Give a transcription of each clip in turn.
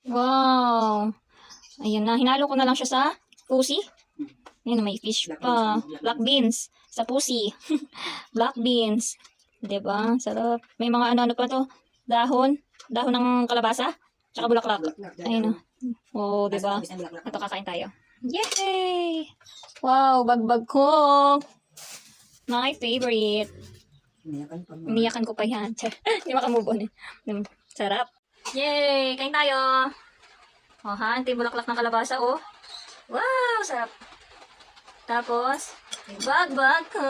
Wow. Ayan na. Hinalo ko na lang siya sa pusi. Ayan, may fish pa. Black beans. Sa pusi. Black beans. Diba? Sarap. May mga ano-ano pa to. Dahon. Dahon ng kalabasa. Tsaka bulaklak. Ayun o. Oh, diba? Ito, kakain tayo. Yay! Wow, bagbag ko. My favorite. Iniyakan ko pa yan. Hindi makamove on eh. Sarap. Yay! Kain tayo. Oh, ha? Ito yung bulaklak ng kalabasa, oh. Wow! Sarap. Tapos, bagbag ko.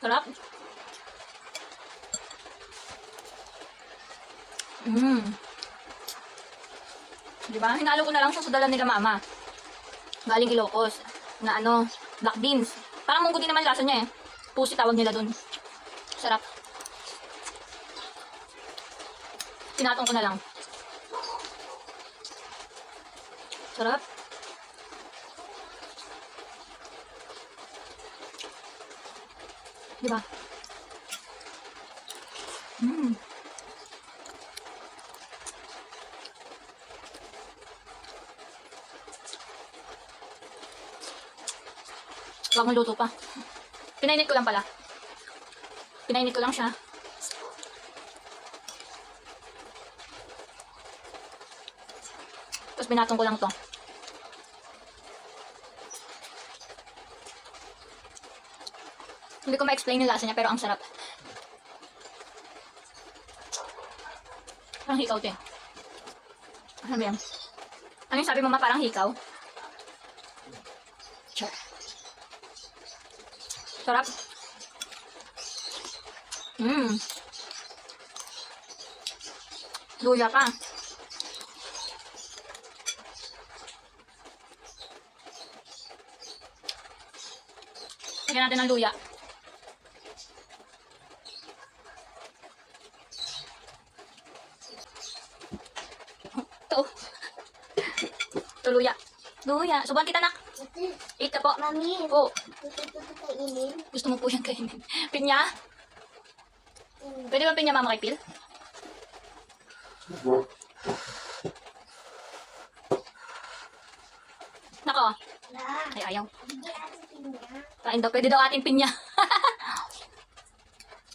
Sarap. Diba? Hinalo ko na lang siya sa dala nila mama. Galing Ilocos. Na ano, black beans. Parang munggo din naman lasa niya eh. Pusi tawag nila dun. Sarap. Pinatong ko na lang. Sarap. Diba? Bagong luto pa. Pinainit ko lang pala. Pinainit ko lang siya. Tapos binatong ko lang to. Hindi ko ma-explain yung lasa niya pero ang sarap. Parang hikaw to eh. Ano ba yan? Ano yung sabi mo ma? Parang hikaw? Sure. Sarap. Luya pa. Lagyan natin ng luya. Ito. Ito luya. Luya. Subuhan kita nak. Eat ka po. Mami, Po. gusto ko kainin. Gusto mo po siyang kainin. Pinya? Pwede ba pinya mama kay Pil? Nako. La, Ay, ayaw. hindi ating pinya. Kain daw. Pwede daw ating pinya.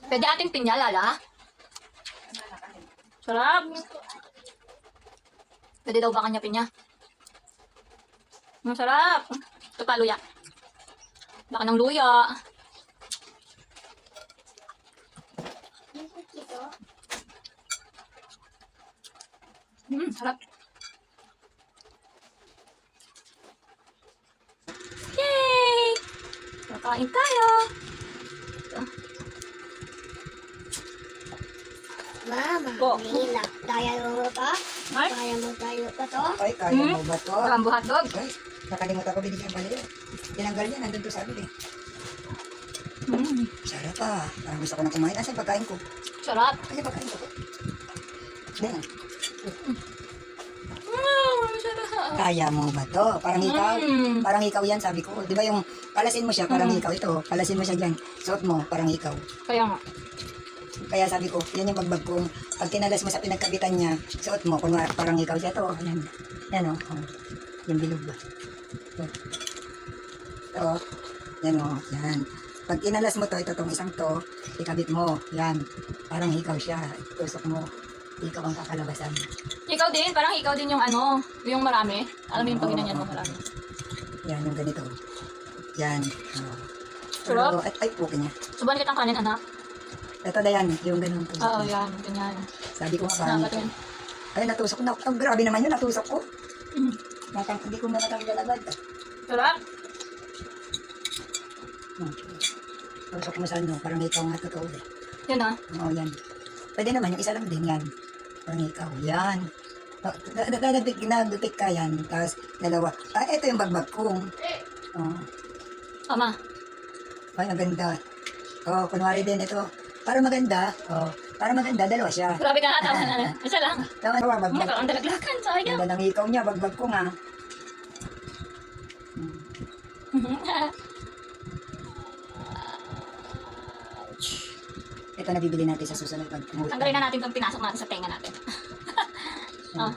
Pwede ating pinya, Lala. Sarap. Pwede daw ba kanya pinya? Masarap. Ito pa, luya. Baka ng luya. Ito, Sarap. Yay! Kakain tayo. Mama, Po. mahila. Kaya mo ba? Ay, Kaya mo tayo pa to? Ay, kaya mo ba to? rambo hotdog. Ay, nakalimutan ko binigyan pala yun. Tinanggal niya, nandun to sa amin eh. Sarap ah. Parang gusto ko na kumain. Asan pagkain ko? Sarap. Ayan pagkain ko. Ayan. Sarap. Kaya mo ba to? Parang ikaw. Mm. Parang ikaw yan, sabi ko. Di ba yung palasin mo siya, parang ikaw. Ito, palasin mo siya dyan. Suot mo, parang ikaw. Kaya nga. Kaya sabi ko, yan yung bagbag kong pag tinalas mo sa pinagkabitan niya, suot mo, kunwari parang ikaw siya to. Ayan. Yan o. Oh. Yung bilog ba? Ito. Yan o. Yan. Pag inalas mo to, ito tong isang to, ikabit mo. Yan. Parang ikaw siya. Tusok mo. Ikaw ang kakalabasan. Ikaw din, parang ikaw din yung ano, yung marami. Alam mo yung pag ginanyan mo marami. Yan, yung ganito. Yan. Oh. Sarap. Ay, pukin niya. Subuhan kitang kanin, anak. Ito na yan, yung ganun. Oo, yan. Ganyan. Sabi ko nga parang Nakakatin. ay, natusok na. Oh, grabe naman yun, natusok ko. Hindi ko matatanggal agad. Sarap. Tusok mo sa ano, parang ikaw nga totoo eh. Yan ah. Oo, yan. Pwede naman, yung isa lang din yan. Parang ikaw, yan. Nagdupik ka yan, tapos dalawa. Ah, ito yung bagbag ko. Oh. Ama. Ay, ang ganda. Oh, kunwari din ito. Para maganda, dalawa siya. Grabe ka, tama na. Isa lang. Tama na, bagbag. Mukha ang dalaglakan, sayang. Ganda ng ikaw niya, bagbag ko nga. Ito na bibili natin sa susunod pag Tanggalin na natin itong pinasok natin sa tenga natin. Oh.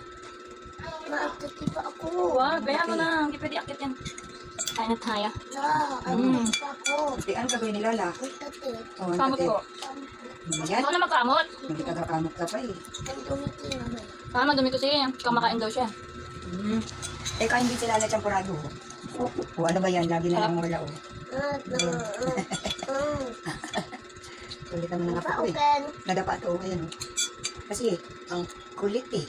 Maakit pa ako. Wow, kaya mo na. Hindi pwede akit yan. Kaya na tayo. Maakit pa ako. Di, ano gagawin ni Lola? Ikati. Oh, ang Kamot kate. ko. Yan. Ako na magkamot. Hindi ka kakamot ka pa eh. Ang dumiti naman. Madumi kasi kamakain daw siya. Mm. Eh, kain din sila na champurado. O ano ba yan? Lagi na lang wala o. Kulit naman ng apo ko eh. Pauken. Nadapa to, ayan o. Kasi, ang kulit eh.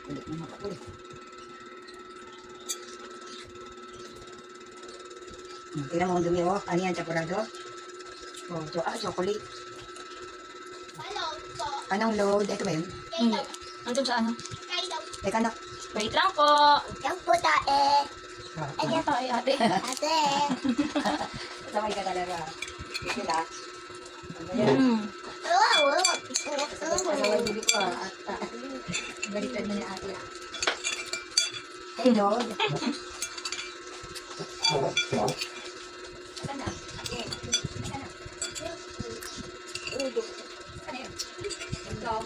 Kulit ng apo ko eh. Tingnan mo ang dumi o. Ano yan, champurado? O, chocolate. Anong load? Ito ba yun? Hindi. Nandun sa ano? Teka na. Wait lang po. Yang puta eh. Ano tayo ate? Ate. Sabay ka talaga. Ito na. Ano yan? Wow. Kasaway bili ko ah. Baliktad na ni ate ah. Hey, Lord. Saan na? Ate. Saan na? Ano yun? Ikaw,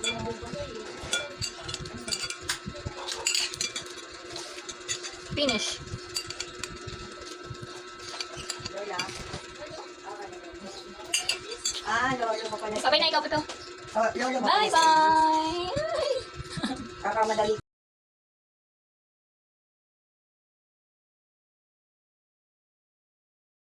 Finish. Lola. Ah, lolo mo pala. Sabay na ikaw pa to. Oh, lolo mo pala. Bye-bye! Kakamadali